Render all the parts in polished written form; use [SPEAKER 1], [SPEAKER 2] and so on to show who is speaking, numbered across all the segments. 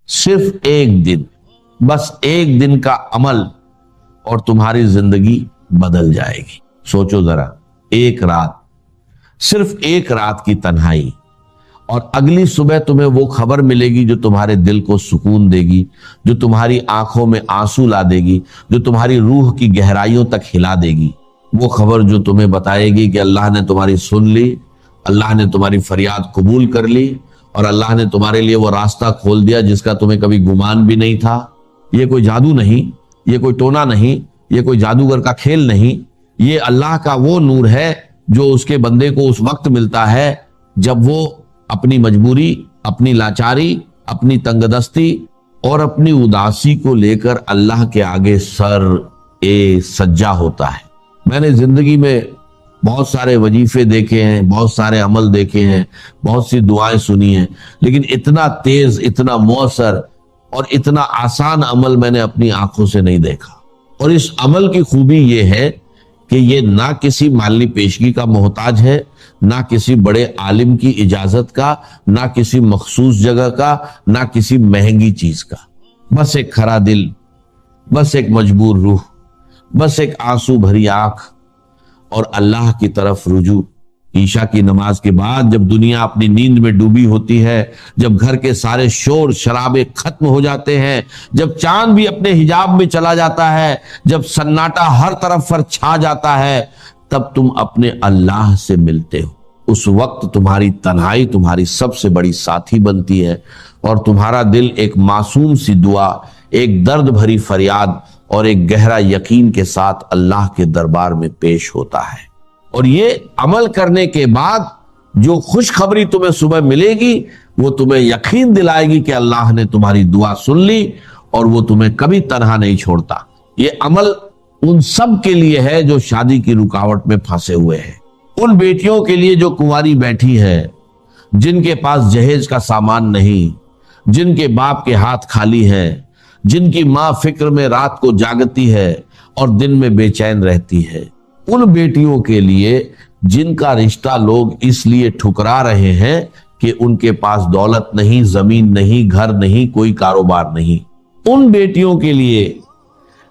[SPEAKER 1] صرف ایک دن، بس ایک دن کا عمل اور تمہاری زندگی بدل جائے گی۔ سوچو ذرا، ایک رات، صرف ایک رات کی تنہائی، اور اگلی صبح تمہیں وہ خبر ملے گی جو تمہارے دل کو سکون دے گی، جو تمہاری آنکھوں میں آنسو لا دے گی، جو تمہاری روح کی گہرائیوں تک ہلا دے گی۔ وہ خبر جو تمہیں بتائے گی کہ اللہ نے تمہاری سن لی، اللہ نے تمہاری فریاد قبول کر لی، اور اللہ نے تمہارے لیے وہ راستہ کھول دیا جس کا تمہیں کبھی گمان بھی نہیں تھا۔ یہ کوئی جادو نہیں، یہ کوئی ٹونا نہیں، یہ کوئی جادوگر کا کھیل نہیں، یہ اللہ کا وہ نور ہے جو اس کے بندے کو اس وقت ملتا ہے جب وہ اپنی مجبوری، اپنی لاچاری، اپنی تنگ دستی اور اپنی اداسی کو لے کر اللہ کے آگے سر سجا ہوتا ہے۔ میں نے زندگی میں بہت سارے وظیفے دیکھے ہیں، بہت سارے عمل دیکھے ہیں، بہت سی دعائیں سنی ہیں، لیکن اتنا تیز، اتنا مؤثر اور اتنا آسان عمل میں نے اپنی آنکھوں سے نہیں دیکھا۔ اور اس عمل کی خوبی یہ ہے کہ یہ نہ کسی مالی پیشگی کا محتاج ہے، نہ کسی بڑے عالم کی اجازت کا، نہ کسی مخصوص جگہ کا، نہ کسی مہنگی چیز کا۔ بس ایک کھرا دل، بس ایک مجبور روح، بس ایک آنسو بھری آنکھ اور اللہ کی طرف رجوع۔ عشاء کی نماز کے بعد جب دنیا اپنی نیند میں ڈوبی ہوتی ہے، جب گھر کے سارے شور شرابے ختم ہو جاتے ہیں، جب چاند بھی اپنے حجاب میں چلا جاتا ہے، جب سناٹا ہر طرف پر چھا جاتا ہے، تب تم اپنے اللہ سے ملتے ہو۔ اس وقت تمہاری تنہائی تمہاری سب سے بڑی ساتھی بنتی ہے، اور تمہارا دل ایک معصوم سی دعا، ایک درد بھری فریاد اور ایک گہرا یقین کے ساتھ اللہ کے دربار میں پیش ہوتا ہے۔ اور یہ عمل کرنے کے بعد جو خوشخبری تمہیں صبح ملے گی، وہ تمہیں یقین دلائے گی کہ اللہ نے تمہاری دعا سن لی اور وہ تمہیں کبھی تنہا نہیں چھوڑتا۔ یہ عمل ان سب کے لیے ہے جو شادی کی رکاوٹ میں پھنسے ہوئے ہیں، ان بیٹیوں کے لیے جو کنواری بیٹھی ہے، جن کے پاس جہیز کا سامان نہیں، جن کے باپ کے ہاتھ خالی ہیں، جن کی ماں فکر میں رات کو جاگتی ہے اور دن میں بے چین رہتی ہے، ان بیٹیوں کے لیے جن کا رشتہ لوگ اس لیے ٹھکرا رہے ہیں کہ ان کے پاس دولت نہیں، زمین نہیں، گھر نہیں، کوئی کاروبار نہیں، ان بیٹیوں کے لیے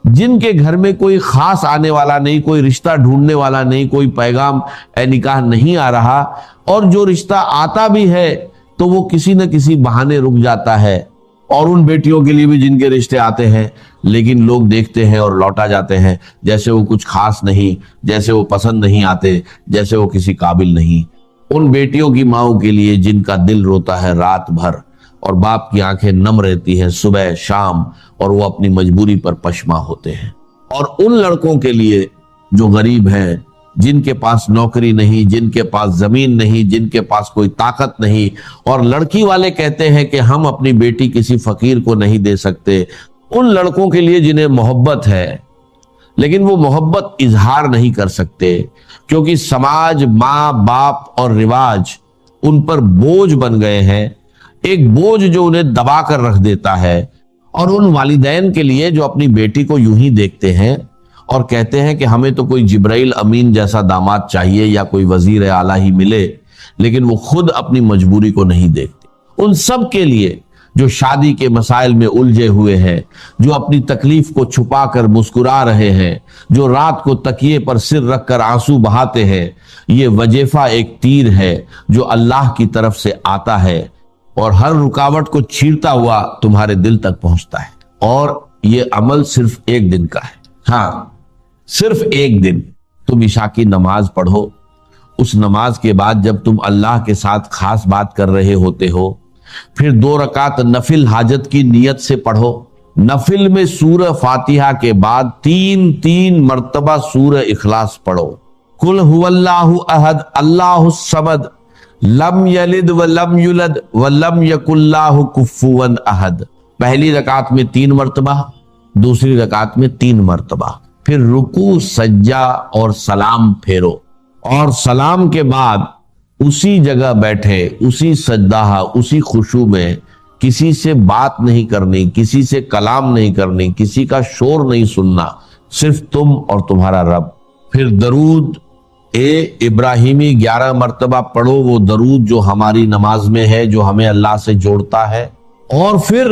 [SPEAKER 1] جن کے گھر میں کوئی خاص آنے والا نہیں، کوئی رشتہ ڈھونڈنے والا نہیں، کوئی پیغام اے نکاح نہیں آ رہا، اور جو رشتہ آتا بھی ہے تو وہ کسی نہ کسی بہانے رک جاتا ہے، اور ان بیٹیوں کے لیے بھی جن کے رشتے آتے ہیں لیکن لوگ دیکھتے ہیں اور لوٹا جاتے ہیں جیسے وہ کچھ خاص نہیں، جیسے وہ پسند نہیں آتے، جیسے وہ کسی قابل نہیں۔ ان بیٹیوں کی ماؤں کے لیے جن کا دل روتا ہے رات بھر اور باپ کی آنکھیں نم رہتی ہیں صبح شام، اور وہ اپنی مجبوری پر پشیماں ہوتے ہیں۔ اور ان لڑکوں کے لیے جو غریب ہیں، جن کے پاس نوکری نہیں، جن کے پاس زمین نہیں، جن کے پاس کوئی طاقت نہیں، اور لڑکی والے کہتے ہیں کہ ہم اپنی بیٹی کسی فقیر کو نہیں دے سکتے، ان لڑکوں کے لیے جنہیں محبت ہے لیکن وہ محبت اظہار نہیں کر سکتے کیونکہ سماج، ماں باپ اور رواج ان پر بوجھ بن گئے ہیں، ایک بوجھ جو انہیں دبا کر رکھ دیتا ہے۔ اور ان والدین کے لیے جو اپنی بیٹی کو یوں ہی دیکھتے ہیں اور کہتے ہیں کہ ہمیں تو کوئی جبرائیل امین جیسا داماد چاہیے یا کوئی وزیر اعلیٰ ہی ملے، لیکن وہ خود اپنی مجبوری کو نہیں دیکھتے۔ ان سب کے لیے جو شادی کے مسائل میں الجھے ہوئے ہیں، جو اپنی تکلیف کو چھپا کر مسکرا رہے ہیں، جو رات کو تکیے پر سر رکھ کر آنسو بہاتے ہیں، یہ وظیفہ ایک تیر ہے جو اللہ کی طرف سے آتا ہے اور ہر رکاوٹ کو چیرتا ہوا تمہارے دل تک پہنچتا ہے۔ اور یہ عمل صرف ایک دن کا ہے۔ ہاں، صرف ایک دن تم عشاء کی نماز پڑھو، اس نماز کے بعد جب تم اللہ کے ساتھ خاص بات کر رہے ہوتے ہو، پھر 2 رکعت نفل حاجت کی نیت سے پڑھو۔ نفل میں سورہ فاتحہ کے بعد 3 مرتبہ سورہ اخلاص پڑھو۔ قل هو اللہ احد اللہ الصمد لم یلد ولم یولد ولم یکن لہ کفوا احد۔ پہلی رکعت میں 3 مرتبہ، دوسری رکعت میں 3 مرتبہ، پھر رکوع، سجدہ اور سلام پھیرو، اور سلام کے بعد اسی جگہ بیٹھے، اسی سجدہ، اسی خشوع میں کسی سے بات نہیں کرنی، کسی سے کلام نہیں کرنی، کسی کا شور نہیں سننا، صرف تم اور تمہارا رب۔ پھر درود ابراہیمی 11 مرتبہ پڑھو، وہ درود جو ہماری نماز میں ہے، جو ہمیں اللہ سے جوڑتا ہے، اور پھر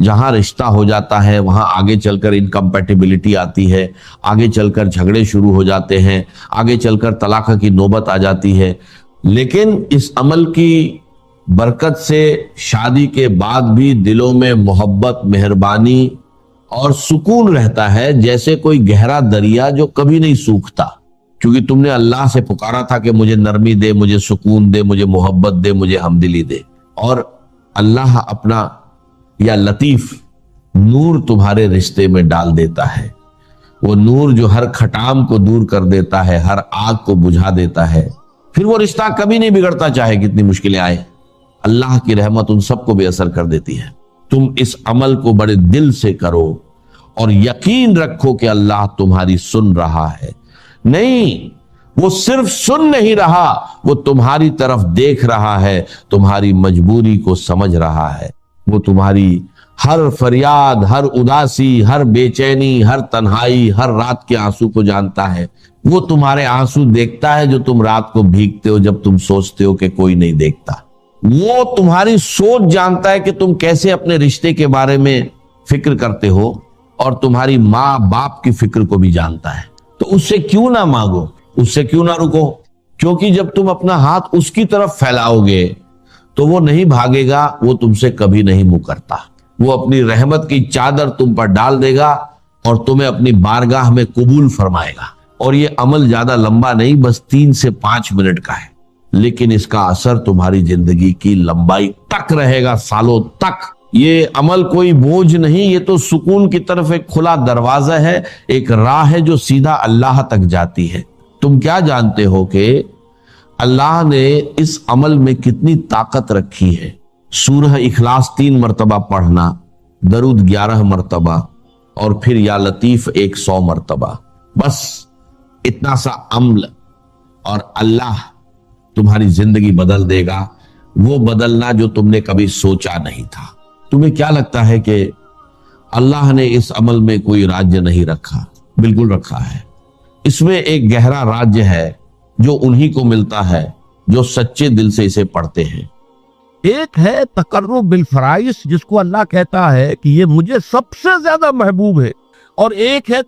[SPEAKER 1] جہاں رشتہ ہو جاتا ہے وہاں آگے چل کر انکمپیٹیبلٹی آتی ہے، آگے چل کر جھگڑے شروع ہو جاتے ہیں، آگے چل کر طلاق کی نوبت آ جاتی ہے۔ لیکن اس عمل کی برکت سے شادی کے بعد بھی دلوں میں محبت، مہربانی اور سکون رہتا ہے، جیسے کوئی گہرا دریا جو کبھی نہیں سوکھتا، کیونکہ تم نے اللہ سے پکارا تھا کہ مجھے نرمی دے، مجھے سکون دے، مجھے محبت دے، مجھے ہمدلی دے، اور اللہ اپنا یا لطیف نور تمہارے رشتے میں ڈال دیتا ہے۔ وہ نور جو ہر کھٹام کو دور کر دیتا ہے، ہر آگ کو بجھا دیتا ہے، پھر وہ رشتہ کبھی نہیں بگڑتا، چاہے کتنی مشکلیں آئے۔ اللہ کی رحمت ان سب کو بے اثر کر دیتی ہے۔ تم اس عمل کو بڑے دل سے کرو اور یقین رکھو کہ اللہ تمہاری سن رہا ہے۔ نہیں، وہ صرف سن نہیں رہا، وہ تمہاری طرف دیکھ رہا ہے، تمہاری مجبوری کو سمجھ رہا ہے۔ وہ تمہاری ہر فریاد، ہر اداسی، ہر بے چینی، ہر تنہائی، ہر رات کے آنسو کو جانتا ہے۔ وہ تمہارے آنسو دیکھتا ہے جو تم رات کو بھیگتے ہو جب تم سوچتے ہو کہ کوئی نہیں دیکھتا۔ وہ تمہاری سوچ جانتا ہے کہ تم کیسے اپنے رشتے کے بارے میں فکر کرتے ہو، اور تمہاری ماں باپ کی فکر کو بھی جانتا ہے۔ تو اس سے کیوں نہ مانگو، اس سے کیوں نہ رکو، کیونکہ جب تم اپنا ہاتھ اس کی طرف پھیلاؤ گے تو وہ نہیں بھاگے گا، وہ تم سے کبھی نہیں مکرتا۔ وہ اپنی رحمت کی چادر تم پر ڈال دے گا اور تمہیں اپنی بارگاہ میں قبول فرمائے گا۔ اور یہ عمل زیادہ لمبا نہیں، بس 3 سے 5 منٹ کا ہے، لیکن اس کا اثر تمہاری زندگی کی لمبائی تک رہے گا، سالوں تک۔ یہ عمل کوئی بوجھ نہیں، یہ تو سکون کی طرف ایک کھلا دروازہ ہے، ایک راہ ہے جو سیدھا اللہ تک جاتی ہے۔ تم کیا جانتے ہو کہ اللہ نے اس عمل میں کتنی طاقت رکھی ہے؟ سورہ اخلاص 3 مرتبہ پڑھنا، درود 11 مرتبہ، اور پھر یا لطیف 100 مرتبہ، بس اتنا سا عمل اور اللہ تمہاری زندگی بدل دے گا، وہ بدلنا جو تم نے کبھی سوچا نہیں تھا۔ تمہیں کیا لگتا ہے کہ اللہ نے اس عمل میں کوئی راج نہیں رکھا؟ بالکل رکھا ہے۔ اس میں ایک گہرا راج ہے جو انہی کو ملتا ہے جو سچے دل سے اسے پڑھتے ہیں۔
[SPEAKER 2] ایک ہے تقرب بالفرائض، جس کو اللہ کہتا ہے کہ یہ مجھے سب سے زیادہ محبوب ہے، اور ایک ہے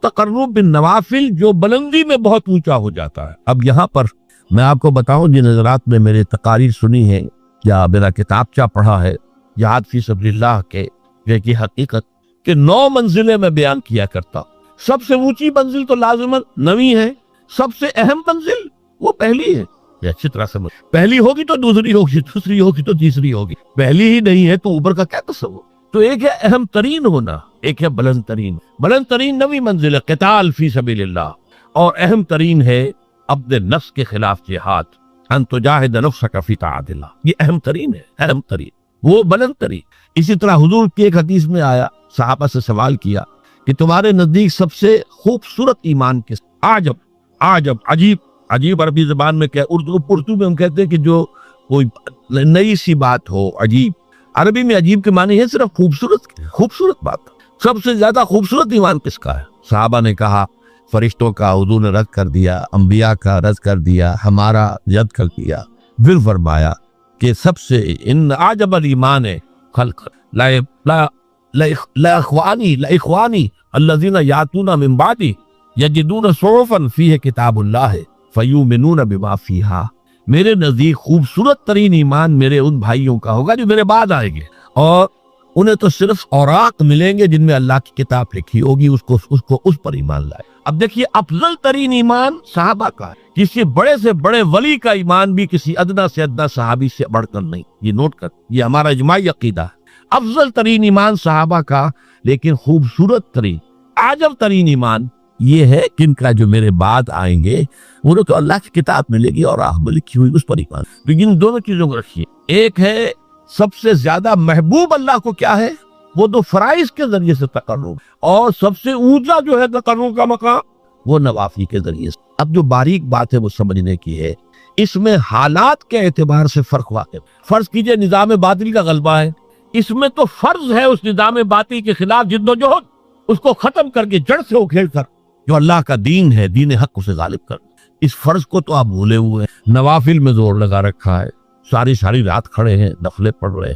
[SPEAKER 2] تقرب بالنوافل، جو بلندی میں بہت اونچا ہو جاتا ہے۔ اب یہاں پر میں آپ کو بتاؤں، جن حضرات نے میرے تقاریر سنی ہے یا میرا کتابچہ پڑھا ہے جہاد فی سبیل اللہ کے، یہ کی حقیقت کہ 9 منزلیں میں بیان کیا کرتا ہوں۔ سب سے اونچی منزل تو لازماً 9ویں ہے، سب سے اہم منزل وہ پہلی ہے۔ یہ اچھی طرح سمجھ، پہلی ہوگی تو دوسری ہوگی، دوسری ہوگی تو تیسری ہوگی، پہلی ہی نہیں ہے تو اوپر کا کیا تصور؟ تو ایک ہے اہم ترین ہونا، ایک ہے بلند ترین۔ بلند ترین 9ویں منزل ہے قتال فی سبیل اللہ، اور اہم ترین ہے اپنے نفس کے خلاف جہاد، ان تجاہد نفسک فی طاعت اللہ۔ یہ اہم ترین ہے، اہم ترین، وہ بلند ترین۔ اسی طرح حضور کی ایک حدیث میں آیا، صحابہ سے سوال کیا کہ تمہارے نزدیک سب سے خوبصورت ایمان کس؟ عجب، عجیب عربی زبان میں کیا، اردو میں ہم کہتے ہیں کہ جو کوئی نئی سی بات ہو، عجیب۔ عربی میں عجیب کے معنی ہے صرف خوبصورت بات۔ سب سے زیادہ خوبصورت ایمان کس کا ہے؟ صحابہ نے کہا فرشتوں کا حضور نے رد کر دیا، انبیاء کا رد کر دیا، ہمارا رد کر دیا۔ پھر فرمایا کہ سب سے ان عجب الایمان خلق لا اخوانی الذین یاتون من بعدی یجدون صحفا فیہ کتاب اللہ فیؤمنون بما فیہا۔ میرے نزدیک خوبصورت ترین ایمان میرے ان بھائیوں کا ہوگا جو میرے بعد آئیں گے، اور انہیں تو صرف اوراق ملیں گے جن میں اللہ کی کتاب لکھی ہوگی، اس پر ایمان لائے۔ اب دیکھیے، افضل ترین ایمان صحابہ کا ہے۔ کسی بڑے سے بڑے ولی کا ایمان بھی کسی ادنا سے ادنا صحابی سے بڑھ کر نہیں، یہ نوٹ کر، یہ ہمارا اجماعی عقیدہ ہے۔ افضل ترین ایمان صحابہ کا، لیکن خوبصورت ترین، عجب ترین ایمان یہ ہے کن کا جو میرے بعد آئیں گے، انہوں تو اللہ کی کتاب ملے گی اور راہ لکھی ہوئی، اس پر ایمان۔ تو ان دونوں چیزوں کو رکھیے۔ ایک ہے سب سے زیادہ محبوب اللہ کو کیا ہے، وہ تو فرائض کے ذریعے سے تقرب، اور سب سے اونچا جو ہے تقرب کا مقام وہ نوافل کے ذریعے سے۔ اب جو باریک بات ہے وہ سمجھنے کی ہے، اس میں حالات کے اعتبار سے فرق واقع۔ فرض کیجئے نظام باطل کا غلبہ ہے، اس میں تو فرض ہے اس نظام باطل کے خلاف جد و جہد، اس کو ختم کر کے جڑ سے اکھیڑ کر جو اللہ کا دین ہے، دین حق، اسے غالب کر۔ اس فرض کو تو آپ بھولے ہوئے ہیں، نوافل میں زور لگا رکھا ہے، ساری رات کھڑے ہیں، نفلیں پڑھ رہے ہیں،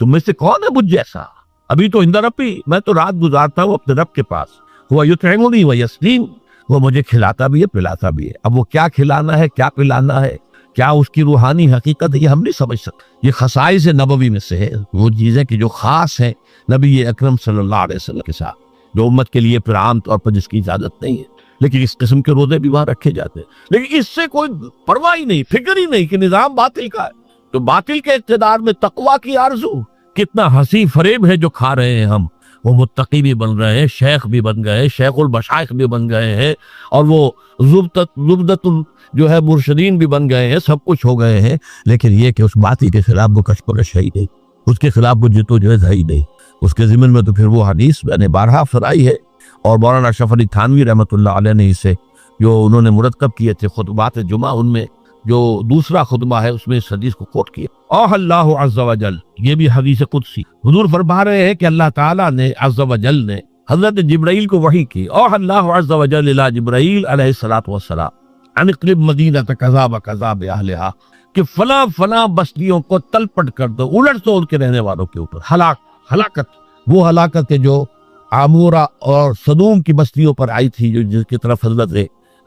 [SPEAKER 2] تم میں سے کون ہے مجھ جیسا؟ ابھی تو عند ربی، میں تو رات گزارتا ہوں اپنے رب کے پاس، وہ یطعمنی و یسقین، وہ مجھے کھلاتا بھی ہے پلاتا بھی ہے۔ اب وہ کیا کھلانا ہے کیا پلانا ہے، کیا اس کی روحانی حقیقت ہے، یہ ہم نہیں سمجھ سکتے۔ یہ خصائص نبوی میں سے ہے، وہ چیزیں کہ جو خاص ہیں نبی اکرم صلی اللہ علیہ وسلم کے ساتھ، جو امت کے لیے پھر عام طور پر جس کی اجازت نہیں ہے، لیکن اس قسم کے روزے بھی وہاں رکھے جاتے ہیں۔ لیکن اس سے کوئی پرواہ ہی نہیں، فکر ہی نہیں کہ نظام باطل کا ہے۔ تو باطل کے اقتدار میں تقویٰ کی آرزو، کتنا ہنسی فریب ہے جو کھا رہے ہیں ہم۔ وہ متقی بھی بن رہے ہیں، شیخ بھی بن گئے، شیخ المشائخ بھی بن گئے ہیں، اور وہ زبدت جو ہے مرشدین بھی بن گئے ہیں، سب کچھ ہو گئے ہیں، لیکن یہ کہ اس باطل کے خلاف وہ کشمکش ہے ہی نہیں، اس کے خلاف وہ جدوجہد ہے ہی نہیں۔ اس کے ضمن میں تو پھر وہ حدیث میں نے بارہا سنائی ہے، اور مولانا اشرف علی تھانوی رحمۃ اللہ علیہ نے اسے جو انہوں نے مرتب کیے تھے خطبات جمعہ، ان میں جو دوسرا خطبہ ہے اس میں اس حدیث کو کوٹ کیا۔ اوہ اللہ عز و جل، یہ بھی حدیث قدسی، حضور فرما رہے ہیں کہ اللہ تعالیٰ نے عز و جل نے حضرت جبرائیل کو وحی کی۔ اوہ اللہ عز و جل الی جبرائیل علیہ الصلوۃ والسلام ان اقلب مدینہ کذا و کذا باہلہا، کہ فلاں فلاں بستیوں کو تلپٹ کر دو، الٹ دو ان کے رہنے والوں کے اوپر، ہلاکت، وہ ہلاکت ہے جو عامورہ اور صدوم کی بستیوں پر آئی تھی، جو جس کی طرف حضرت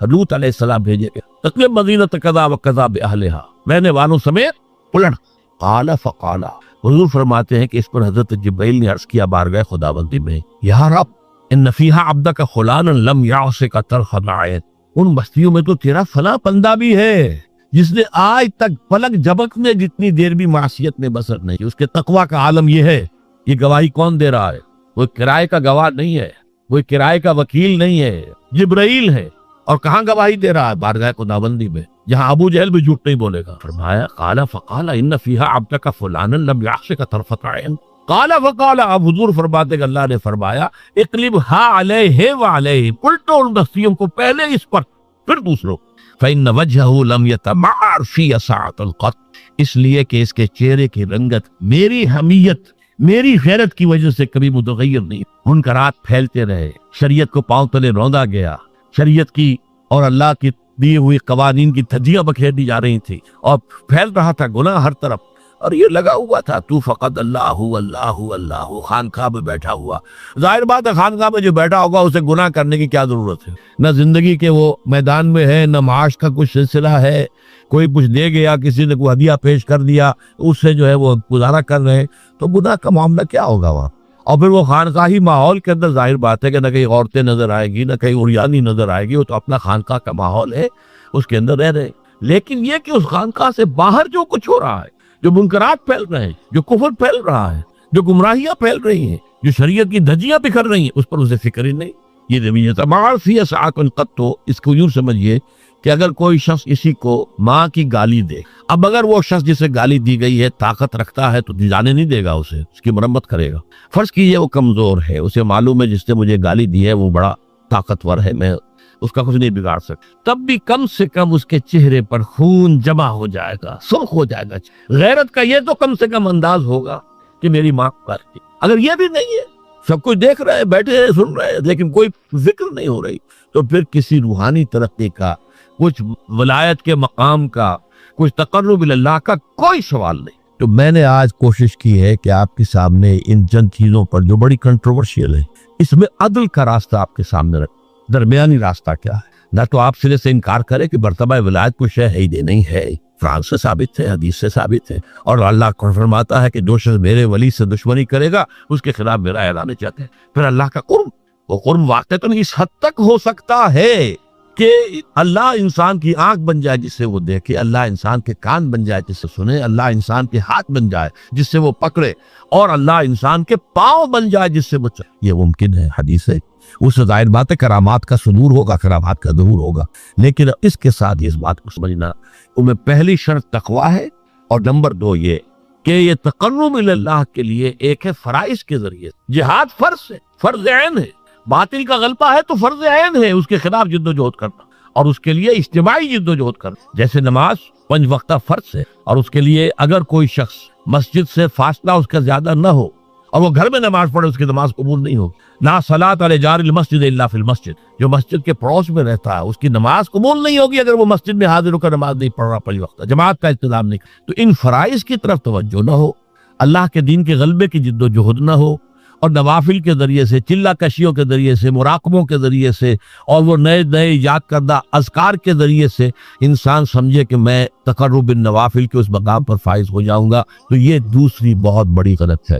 [SPEAKER 2] لوط علیہ السلام بھیجے گئے۔ تقلب مدینہ کذا و کذا باہلہا، رہنے والوں سمیت الٹ۔ قال فقال، حضور فرماتے ہیں کہ اس پر حضرت جبرائیل نے عرض کیا بارگاہ خداوندی میں، یا رب ان فیہا عبدک فلانا لم یعصک طرفۃ عین، ان بستیوں میں تو تیرا فلاں بندہ بھی ہے جس نے آج تک پلک جھپکنے جتنی دیر بھی معصیت میں بسر نہیں۔ اس کے تقویٰ کا عالم یہ ہے۔ یہ گواہی کون دے رہا ہے؟ وہ کرائے کا گواہ نہیں ہے، وہ کرائے کا وکیل نہیں ہے، جبرائیل ہے۔ اور کہاں گواہی دے رہا ہے؟ بارگاہ خداوندی میں، جہاں ابو جہل بھی جھوٹ نہیں بولے گا۔ فرمایا قال فقال ان فیہا عبدک فلانا لم یعصک طرفۃ عین، قال فقال، اب حضور فرماتے کہ اللہ نے فرمایا اقلبھا علیہ وعلیہ، الٹو ان بستیوں کو، پہلے اس پر پھر دوسروں۔ فإن وجہہ لم یتمعر فی ساعۃ قط، اس لیے کہ اس کے چہرے کی رنگت میری حمیت، میری غیرت کی وجہ سے کبھی متغیر نہیں۔ منکرات پھیلتے رہے، شریعت کو پاؤں تلے روندا گیا، شریعت کی اور اللہ کی دی ہوئی قوانین کی دھجیاں بکھیر دی جا رہی تھی، اور پھیل رہا تھا گناہ ہر طرف، اور یہ لگا ہوا تھا تو فقط اللہ اللہ اللہ، خانقاہ میں بیٹھا ہوا۔ ظاہر بات ہے خانقاہ میں جو بیٹھا ہوگا اسے گناہ کرنے کی کیا ضرورت ہے؟ نہ زندگی کے وہ میدان میں ہے، نہ معاش کا کچھ سلسلہ ہے، کوئی کچھ دے گیا، کسی نے کوئی ہدیہ پیش کر دیا، اس سے جو ہے وہ گزارا کر رہے ہیں، تو گناہ کا معاملہ کیا ہوگا وہاں؟ اور پھر وہ خانقاہی ماحول کے اندر ظاہر بات ہے کہ نہ کہیں عورتیں نظر آئے گی، نہ کہیں عریانی نظر آئے گی، وہ تو اپنا خانقاہ کا ماحول ہے، اس کے اندر رہ رہے۔ لیکن یہ کہ اس خانقاہ سے باہر جو کچھ ہو رہا ہے، جو منکرات پھیل رہے ہیں، جو کفر پھیل رہا ہے، جو گمراہیاں پھیل رہی ہیں، جو شریعت کی دھجیاں بکھر رہی ہیں، اس پر اسے فکر ہی نہیں۔ یہ زمینت معافی ساعت قط، اس کو یوں سمجھیے کہ اگر کوئی شخص اسی کو ماں کی گالی دے، اب اگر وہ شخص جسے گالی دی گئی ہے طاقت رکھتا ہے تو جانے نہیں دے گا، اسے اس کی مرمت کرے گا۔ فرض کیجئے وہ کمزور ہے، اسے معلوم ہے جس نے مجھے گالی دی ہے وہ بڑا طاقتور ہے، میں اس کا کچھ نہیں بگاڑ سکتا، تب بھی کم سے کم اس کے چہرے پر خون جمع ہو جائے گا، سرخ ہو جائے گا۔ غیرت کا یہ تو کم سے کم انداز ہوگا کہ میری ماں کرتی۔ اگر یہ بھی نہیں ہے، سب کچھ دیکھ رہے ہیں، بیٹھے ہیں، سن رہے ہیں، لیکن کوئی ذکر نہیں ہو رہی، تو پھر کسی روحانی ترقی کا، کچھ ولایت کے مقام کا، کچھ تقرب اللہ کا کوئی سوال نہیں۔ تو میں نے آج کوشش کی ہے کہ آپ کے سامنے ان چند چیزوں پر جو بڑی کنٹروورشیل ہے، اس میں عدل کا راستہ آپ کے سامنے رکھ، درمیانی راستہ کیا ہے۔ نہ تو آپ سرے سے انکار کریں کہ مرتبہ ولایت کوئی شے ہے ہی نہیں ہے، قرآن سے ثابت ہے، حدیث سے ثابت ہے، اور اللہ کو فرماتا ہے کہ جو شخص میرے ولی سے دشمنی کرے گا اس کے خلاف میرا اعلان چاہتے ہیں۔ پھر اللہ کا قرب، وہ قرب واقعتاً اس حد تک ہو سکتا ہے کہ اللہ انسان کی آنکھ بن جائے جس سے وہ دیکھے، اللہ انسان کے کان بن جائے جس سے سنے، اللہ انسان کے ہاتھ بن جائے جس سے وہ پکڑے، اور اللہ انسان کے پاؤں بن جائے جس سے وہ چلے۔ یہ ممکن ہے، حدیث ہے۔ اس سے ظاہر بات ہے کرامات کا صدور ہوگا، کرامات کا ظہور ہوگا، لیکن اس کے ساتھ اس بات کو سمجھنا ان میں پہلی شرط تقویٰ ہے، اور نمبر 2 یہ کہ یہ تقرب اللہ کے لیے ایک ہے فرائض کے ذریعے۔ جہاد فرض ہے، فرض عین ہے، باطل کا غلبہ ہے تو فرض عین ہے اس کے خلاف جد و جہد کرنا، اور اس کے لیے اجتماعی جد و جہد کرنا۔ جیسے نماز 5 وقتہ فرض ہے، اور اس کے لیے اگر کوئی شخص مسجد سے فاصلہ اس کا زیادہ نہ ہو اور وہ گھر میں نماز پڑھے، اس کی نماز قبول نہیں ہوگی۔ لا صلاۃ علی جار المسجد الا فی المسجد، جو مسجد کے پڑوس میں رہتا ہے اس کی نماز قبول نہیں ہوگی اگر وہ مسجد میں حاضر ہو کر نماز نہیں پڑھ رہا 5 وقتہ، جماعت کا انتظام نہیں۔ تو ان فرائض کی طرف توجہ نہ ہو، اللہ کے دین کے غلبے کی جد و جہد نہ ہو، اور نوافل کے ذریعے سے، چلہ کشیوں کے ذریعے سے، مراقبوں کے ذریعے سے، اور وہ نئے نئے یاد کردہ اذکار کے ذریعے سے انسان سمجھے کہ میں تقرب بالنوافل کے اس مقام پر فائز ہو جاؤں گا، تو یہ دوسری بہت بڑی غلط ہے۔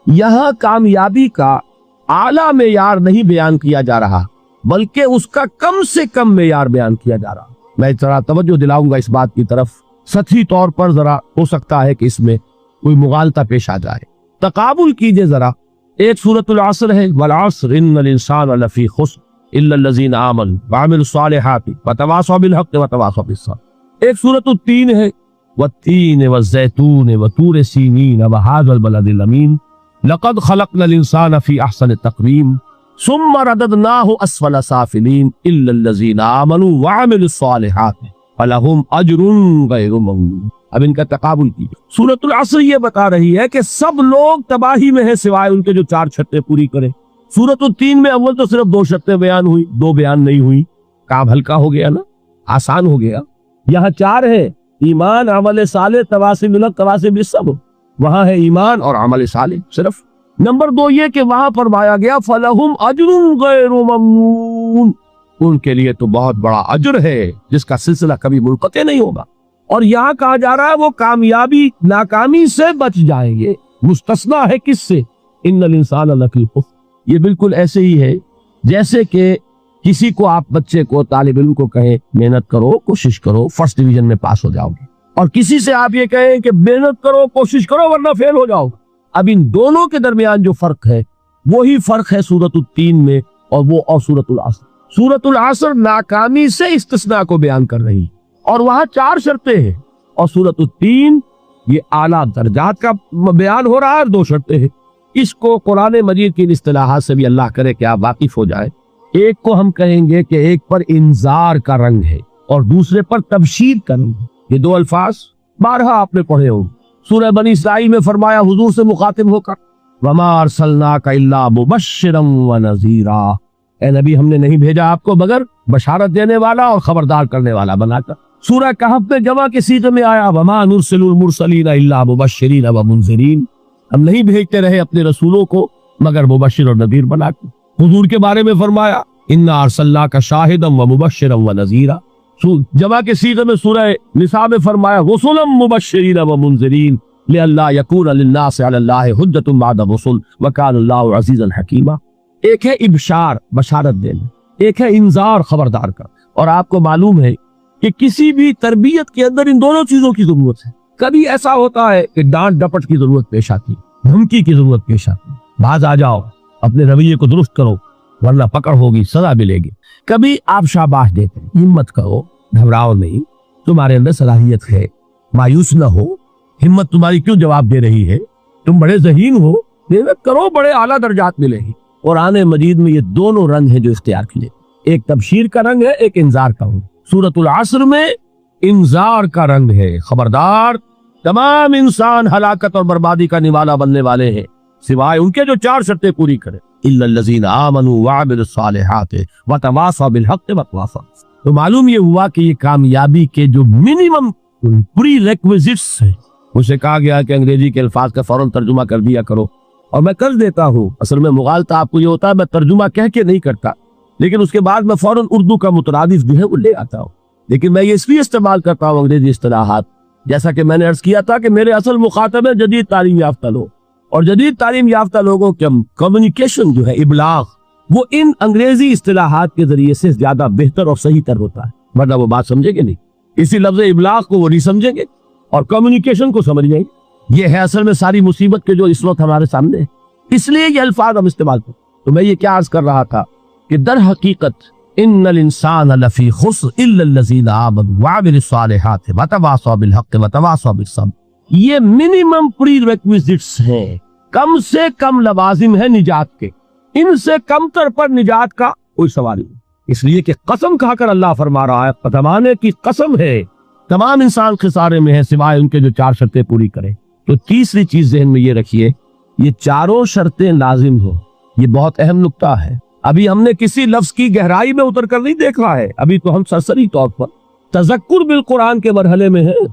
[SPEAKER 2] یہاں کامیابی کا اعلیٰ معیار نہیں بیان کیا جا رہا، بلکہ اس کا کم سے کم معیار بیان کیا جا رہا۔ میں ذرا توجہ دلاؤں گا اس بات کی طرف، سطحی طور پر ذرا ہو سکتا ہے کہ اس میں کوئی مغالطہ پیش آ جائے۔ تقابل کیجئے ذرا، ایک سورۃ العصر ہے، والعصر ان الانسان لفی خسر الا الذین آمنوا وعملوا الصالحات وتواصوا بالحق وتواصوا بالصبر۔ ایک سورۃ التین ہے، والتین والزیتون وطور سینین وہذا البلد الامین لقد خلقنا الانسان فی احسن تقویم ثم رددناہ اسفل سافلین الا الذین آمنوا وعملوا الصالحات فلہم اجر غیر ممنون۔ اب ان کا تقابل کی سورۃ العصر یہ بتا رہی ہے کہ سب لوگ تباہی میں ہیں سوائے ان کے جو 4 شرطیں پوری کریں۔ سورۃ التین میں اول تو صرف 2 شرطیں بیان ہوئی، 2 بیان نہیں ہوئی، کام ہلکا ہو گیا نا، آسان ہو گیا۔ یہاں 4 ہے، ایمان، عمل صالح، تواصی بالحق، تواصی بالصبر۔ وہاں ہے ایمان اور عمل صالح صرف۔ نمبر 2 یہ کہ وہاں فرمایا گیا فَلَهُمْ أَجْرٌ غَيْرُ مَمْنُونٍ، ان کے لیے تو بہت بڑا اجر ہے جس کا سلسلہ کبھی منقطع نہیں ہوگا۔ اور یہاں کہا جا رہا ہے وہ کامیابی ناکامی سے بچ جائیں گے۔ مستثنا ہے کس سے؟ ان الانسان لفی خسر۔ یہ بالکل ایسے ہی ہے جیسے کہ کسی کو آپ بچے کو، طالب علم کو کہیں محنت کرو، کوشش کرو، فرسٹ ڈویژن میں پاس ہو جاؤ گے، اور کسی سے آپ یہ کہیں کہ محنت کرو، کوشش کرو ورنہ فیل ہو جاؤ گے۔ اب ان دونوں کے درمیان جو فرق ہے وہی فرق ہے سورۃ التین میں اور سورۃ العصر۔ سورۃ العصر ناکامی سے استثناء کو بیان کر رہی اور وہاں 4 شرطیں ہیں، اور سورۃ التین یہ اعلیٰ درجات کا بیان ہو رہا ہے اور 2 شرطیں ہیں۔ اس کو قرآن مجید کی اصطلاحات سے بھی اللہ کرے کہ آپ واقف ہو جائیں۔ ایک کو ہم کہیں گے کہ ایک پر انذار کا رنگ ہے اور دوسرے پر تبشیر کا رنگ ہے۔ یہ 2 الفاظ بارہا آپ نے پڑھے ہوں۔ سورہ بنی اسرائیل میں فرمایا حضور سے مخاطب ہو کر وَمَا أَرْسَلْنَاكَ إِلَّا مُبَشِّرًا وَنَذِيرًا، اے نبی ہم نے نہیں بھیجا آپ کو مگر بشارت دینے والا اور خبردار کرنے والا بنا کر۔ سورہ کہف میں جمع کے صیغے میں آیا وَمَا نُرْسِلُ الْمُرْسَلِينَ إِلَّا مُبَشِّرِينَ وَمُنذِرِينَ، ہم نہیں بھیجتے رہے اپنے رسولوں کو مگر مبشر اور نذیر بنا کر۔ حضور کے بارے میں فرمایا اِنَّا أَرْسَلْنَاكَ شَاهِدًا وَمُبَشِّرًا وَنَذِيرًا۔ جمع کے صیغے میں سورہ نساء میں فرمایا رُسُلًا مُبَشِّرِينَ وَمُنذِرِينَ لِئَلَّا يَكُونَ لِلنَّاسِ عَلَى اللَّهِ حُجَّةٌ بَعْدَ الرُّسُلِ وَكَانَ اللَّهُ عَزِيزًا حَكِيمًا۔ ایک ہے ابشار، بشارت دینا، ایک ہے انذار، خبردار کر۔ اور آپ کو معلوم ہے کہ کسی بھی تربیت کے اندر ان دونوں چیزوں کی ضرورت ہے۔ کبھی ایسا ہوتا ہے کہ ڈانٹ ڈپٹ کی ضرورت پیش آتی، دھمکی کی ضرورت پیش آتی، باز آ جاؤ، اپنے رویے کو درست کرو ورنہ پکڑ ہوگی، سزا ملے گی۔ کبھی آپ شاباش دیتے ہیں، ہمت کرو، گھبراؤ نہیں، تمہارے اندر صلاحیت ہے، مایوس نہ ہو، ہمت تمہاری کیوں جواب دے رہی ہے، تم بڑے ذہین ہو، محنت کرو، بڑے اعلیٰ درجات ملے گی۔ قرآن مجید میں یہ دونوں رنگ ہیں جو اختیار کیے، ایک تبشیر کا رنگ ہے، ایک انذار کا رنگ۔ سورۃ العصر میں انذار کا رنگ ہے، خبردار، تمام انسان ہلاکت اور بربادی کا نوالا بننے والے ہیں سوائے ان کے جو 4 شرطیں پوری کریں، الا الذین آمنوا وعملوا الصالحات وتواصوا بالحق وتواصوا۔ تو معلوم یہ ہوا کہ یہ کامیابی کے جو منیمم پری ریکویزٹس ہیں، اسے کہا گیا کہ انگریزی کے الفاظ کا فوراً ترجمہ کر دیا کرو، اور میں کر دیتا ہوں۔ اصل میں مغالطہ آپ کو یہ ہوتا ہے میں ترجمہ کہہ کے نہیں کرتا، لیکن اس کے بعد میں فوراً اردو کا مترادف جو ہے وہ لے آتا ہوں، لیکن میں یہ اس لیے استعمال کرتا ہوں انگریزی اصطلاحات، جیسا کہ میں نے عرض کیا تھا کہ میرے اصل مخاطب ہے جدید تعلیم یافتہ لوگ، اور جدید تعلیم یافتہ لوگوں کے کمیونیکیشن جو ہے، ابلاغ، وہ ان انگریزی اصطلاحات کے ذریعے سے زیادہ بہتر اور صحیح تر ہوتا ہے، ورنہ وہ بات سمجھیں گے نہیں، اسی لفظ ابلاغ کو وہ نہیں سمجھیں گے اور کمیونیکیشن کو سمجھ جائیں گے۔ یہ ہے اصل میں ساری مصیبت کے جو اس وقت ہمارے سامنے ہے، اس لیے یہ الفاظ ہم استعمال کرتے۔ تو میں یہ کیا عرض کر رہا تھا کہ در حقیقت ان الانسان لفی خسر الا الذین آمنوا وعملوا الصالحات وتواصوا بالحق وتواصوا بالصبر، یہ منیمم پری ریکویزٹس ہیں، کم سے کم لوازم ہیں نجات کے، ان سے کم تر پر نجات کا کوئی سوال نہیں۔ اس لیے کہ قسم کھا کر اللہ فرما رہا ہے، قدمانے کی قسم ہے، تمام انسان خسارے میں ہے سوائے ان کے جو 4 شرطیں پوری کریں۔ تو تیسری چیز ذہن میں یہ رکھیے، یہ 4 شرطیں لازم ہو، یہ بہت اہم نقطہ ہے۔ ابھی ہم نے کسی لفظ کی گہرائی میں اتر کر نہیں دیکھا ہے، ابھی تو ہم سرسری طور پر تذکر بالقرآن کے مرحلے میں ہیں،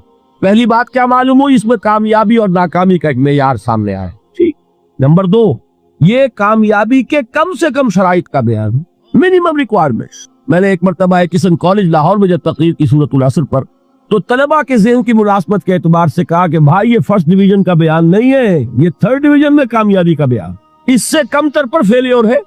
[SPEAKER 2] پہلی بات کیا معلوم ہوئی؟ اس میں کامیابی اور ناکامی کا ایک معیار سامنے آیا. ٹھیک. نمبر 2، یہ کامیابی کے کم سے کم شرائط کا بیان، منیمم ریکوائرمنٹس. میں نے ایک مرتبہ کسن کالج لاہور میں جب تقریر کی سورۃ العصر پر، تو طلباء کے ذہن کی ملازمت کے اعتبار سے کہا کہ بھائی یہ فرسٹ ڈویژن کا بیان نہیں ہے، یہ تھرڈ ڈویژن میں کامیابی کا بیان، اس سے کم تر پر فیلیور ہے.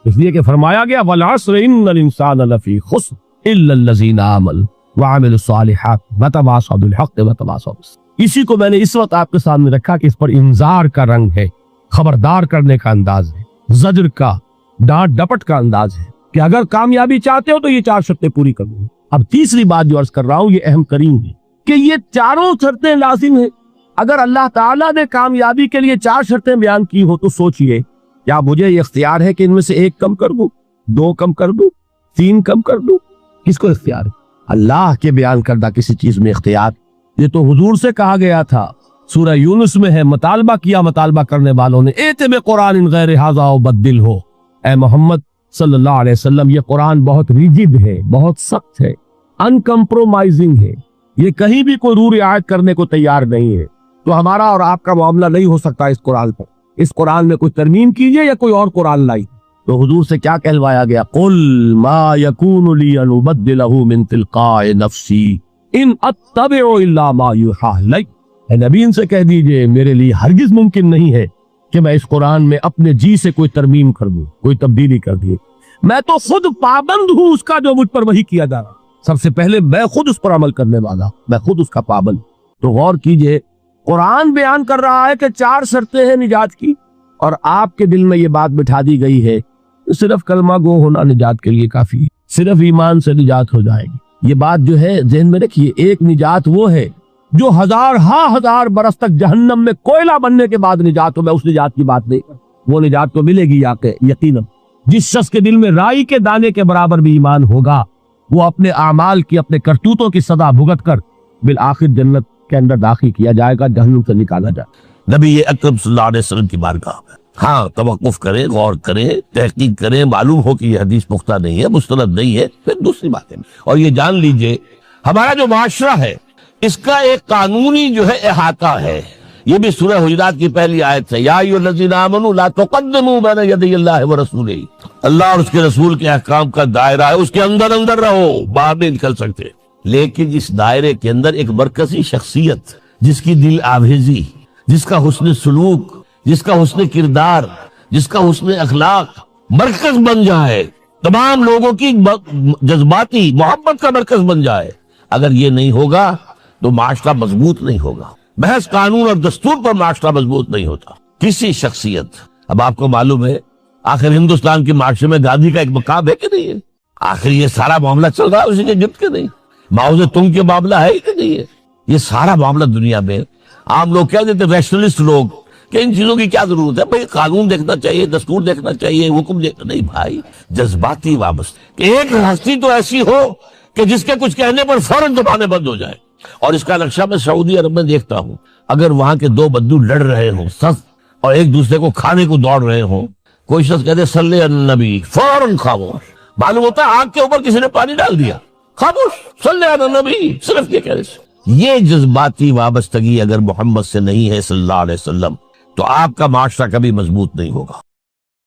[SPEAKER 2] اس لیے کہ فرمایا گیا والعصر ان الانسان لفی خسر الا الذین آمنوا وعملوا الصالحات وتواصوا بالحق وتواصوا بالصبر. اسی کو میں نے اس وقت آپ کے سامنے رکھا کہ اس پر انذار کا رنگ ہے، خبردار کرنے کا انداز ہے، زجر کا، ڈانٹ ڈپٹ کا انداز ہے کہ اگر کامیابی چاہتے ہو تو یہ 4 شرطیں پوری کرو. اب تیسری بات جو عرض کر رہا ہوں یہ اہم ترین ہے کہ یہ چاروں شرطیں لازم ہیں. اگر اللہ تعالیٰ نے کامیابی کے لیے 4 شرطیں بیان کی ہو تو سوچئے کیا مجھے یہ اختیار ہے کہ ان میں سے 1 کم کر دوں، 2 کم کر دوں، 3 کم کر دوں؟ کس کو اختیار ہے؟ اللہ کے بیان کردہ کسی چیز میں اختیار. یہ تو حضور سے کہا گیا تھا، سورہ یونس میں ہے، مطالبہ کیا مطالبہ کرنے والوں نے، ایت میں قرآن غیر ھذا وبدل ہو. اے محمد صلی اللہ علیہ وسلم، یہ قرآن بہت ریجڈ ہے، بہت سخت ہے، ان کمپرومائزنگ ہے، یہ کہیں بھی کوئی رو رعایت کرنے کو تیار نہیں ہے. تو ہمارا اور آپ کا معاملہ نہیں ہو سکتا اس قرآن پر. اس قرآن میں کوئی ترمیم کیجئے یا کوئی اور قرآن لائی. تو حضور سے کیا کہلوایا گیا؟ قل ما یکون لی ان ابدلہ من تلقاء نفسی ان اتبع الا ما یوحی الی. اے نبی ان سے کہہ دیجئے میرے لیے ہرگز ممکن نہیں ہے کہ میں اس قرآن میں اپنے جی سے کوئی ترمیم کر دوں، کوئی تبدیلی کر دوں. میں تو خود پابند ہوں اس کا جو مجھ پر وحی کیا جا رہا. سب سے پہلے میں خود اس پر عمل کرنے والا، میں خود اس کا پابند. تو غور کیجئے، قرآن بیان کر رہا ہے کہ 4 شرطیں ہیں نجات کی، اور آپ کے دل میں یہ بات بٹھا دی گئی ہے صرف کلمہ گو ہونا نجات کے لیے کافی ہے، صرف ایمان سے نجات ہو جائے گی. یہ بات جو ہے ذہن میں رکھیے، ایک نجات وہ ہے جو ہزار برس تک جہنم میں کوئلہ بننے کے بعد نجات ہو. میں اس نجات کی بات نہیں کر، وہ نجات تو ملے گی یقیناً. جس شخص کے دل میں رائی کے دانے کے برابر بھی ایمان ہوگا، وہ اپنے اعمال کی، اپنے کرتوتوں کی سزا بھگت کر بالآخر جنت کے اندر داخل کیا جائے گا، جہنم سے نکالا جائے گا.
[SPEAKER 1] نبی اکرم صلی اللہ علیہ وسلم کی بارگاہ میں ہاں توقف کریں، غور کریں، تحقیق کریں، معلوم ہو کہ یہ حدیث پختہ نہیں ہے، مستند نہیں ہے، پھر دوسری بات ہے. اور یہ جان لیجئے ہمارا جو معاشرہ ہے اس کا ایک قانونی جو ہے احاطہ ہے. یہ بھی سورہ حجرات کی پہلی آیت ہے، یا ایھا الذین آمنوا لا تقدموا بین یدی اللہ ورسولہ. اللہ اور اس کے رسول کے احکام کا دائرہ ہے، اس کے اندر رہو، باہر نہیں نکل سکتے. لیکن اس دائرے کے اندر ایک مرکزی شخصیت جس کی دل آویزی، جس کا حسن سلوک، جس کا حسن کردار، جس کا حسن اخلاق مرکز بن جائے، تمام لوگوں کی جذباتی محبت کا مرکز بن جائے، اگر یہ نہیں ہوگا تو معاشرہ مضبوط نہیں ہوگا. محض قانون اور دستور پر معاشرہ مضبوط نہیں ہوتا. کسی شخصیت، اب آپ کو معلوم ہے آخر ہندوستان کے معاشرے میں گاندھی کا ایک مقام ہے کہ نہیں ہے؟ آخر یہ سارا معاملہ چل رہا ہے اسی کے جب کے نہیں؟ ماؤ زیدونگ کے معاملہ ہے کہ نہیں ہے؟ یہ سارا معاملہ دنیا میں عام لوگ کہہ دیتے، ریشنلسٹ لوگ، کہ ان چیزوں کی کیا ضرورت ہے؟ بھائی قانون دیکھنا چاہیے، دستور دیکھنا چاہیے، حکم دیکھنا نہیں. بھائی جذباتی وابستہ کہ ایک ہستی تو ایسی ہو کہ جس کے کچھ کہنے پر فوراً زبانیں بند ہو جائے. اور اس کا نقشہ میں سعودی عرب میں دیکھتا ہوں، اگر وہاں کے 2 بدو لڑ رہے ہوں سخت اور ایک دوسرے کو کھانے کو دوڑ رہے ہوں، کوئی شخص کہتے صلی علی النبی، فوراً خاموش. معلوم ہوتا ہے آنکھ کے اوپر کسی نے پانی ڈال دیا، خاموش، صلی علی النبی، صرف یہ کہنے سے. یہ جذباتی وابستگی اگر محمد سے نہیں ہے صلی اللہ علیہ وسلم تو آپ کا معاشرہ کبھی مضبوط نہیں ہوگا.